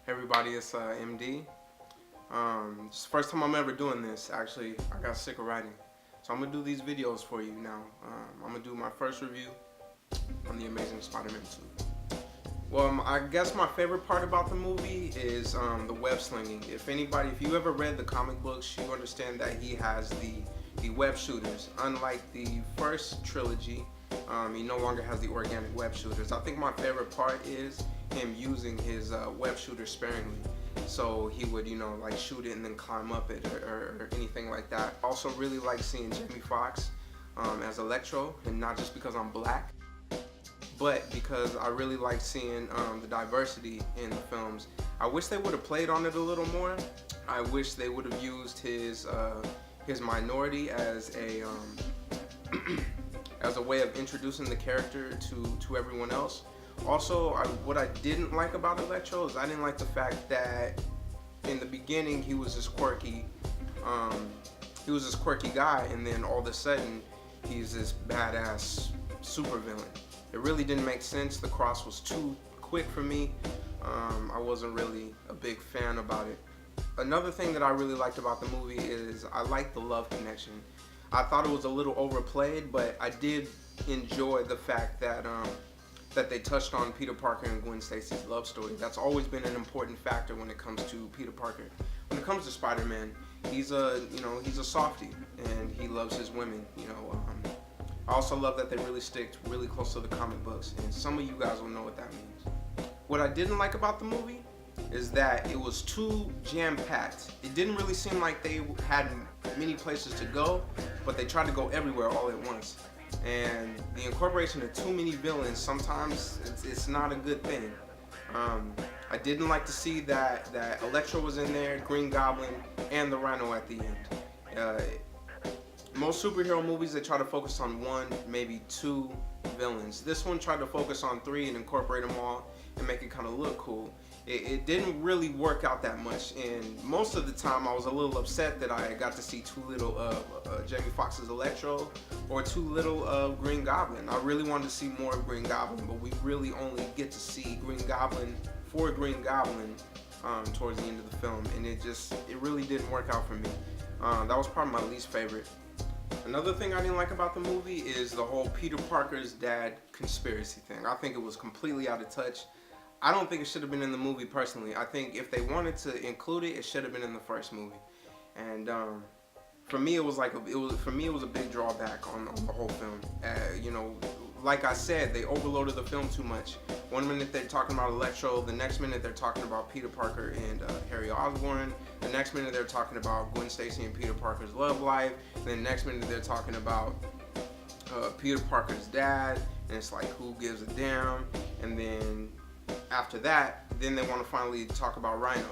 Everybody, it's MD. It's the first time I'm ever doing this. Actually, I got sick of writing, so I'm gonna do these videos for you now. I'm gonna do my first review on the Amazing Spider-Man 2. Well, I guess my favorite part about the movie is the web slinging. If you ever read the comic books, you understand that he has the web shooters. Unlike the first trilogy, he no longer has the organic web shooters. I think my favorite part is him using his web shooter sparingly. So he would, like shoot it and then climb up it or anything like that. Also really like seeing Jamie Foxx as Electro, and not just because I'm black, but because I really like seeing the diversity in the films. I wish they would have played on it a little more. I wish they would have used his minority as a as a way of introducing the character to everyone else. Also, what I didn't like about Electro is I didn't like the fact that in the beginning he was this quirky guy, and then all of a sudden he's this badass supervillain. It really didn't make sense. The cross was too quick for me. I wasn't really a big fan about it. Another thing that I really liked about the movie is I liked the love connection. I thought it was a little overplayed, but I did enjoy the fact that that they touched on Peter Parker and Gwen Stacy's love story. That's always been an important factor when it comes to Peter Parker. When it comes to Spider-Man, he's a softie, and he loves his women. I also love that they really stick really close to the comic books, and some of you guys will know what that means. What I didn't like about the movie is that it was too jam-packed. It didn't really seem like they had many places to go, but they tried to go everywhere all at once. And the incorporation of too many villains, sometimes it's not a good thing. I didn't like to see that Electro was in there, Green Goblin, and the Rhino at the end. Most superhero movies, they try to focus on one, maybe two villains. This one tried to focus on three and incorporate them all and make it kind of look cool. It didn't really work out that much, and most of the time I was a little upset that I got to see too little of Jamie Foxx's Electro or too little of Green Goblin. I really wanted to see more of Green Goblin, but we really only get to see Green Goblin towards the end of the film, and it really didn't work out for me. That was probably my least favorite. Another thing I didn't like about the movie is the whole Peter Parker's dad conspiracy thing. I think it was completely out of touch. I don't think it should have been in the movie personally. I think if they wanted to include it, it should have been in the first movie. And for me, it was a big drawback on the whole film. Like I said, they overloaded the film too much. One minute they're talking about Electro, the next minute they're talking about Peter Parker and Harry Osborn, the next minute they're talking about Gwen Stacy and Peter Parker's love life, and then the next minute they're talking about Peter Parker's dad, and it's like, who gives a damn? And then after that, then they want to finally talk about Rhino.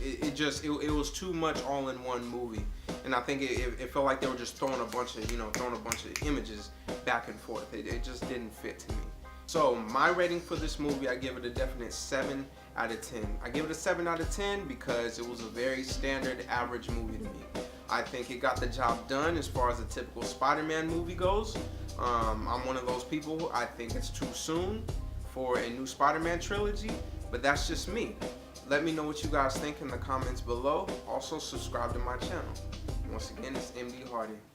It was too much all in one movie, and I think it felt like they were just throwing a bunch of images back and forth. It just didn't fit to me. So my rating for this movie, I give it a definite 7 out of 10. I give it a 7 out of 10 because it was a very standard, average movie to me. I think it got the job done as far as a typical Spider-Man movie goes. I'm one of those people, I think it's too soon for a new Spider-Man trilogy, but that's just me. Let me know what you guys think in the comments below. Also, subscribe to my channel. Once again, it's MD Hardy.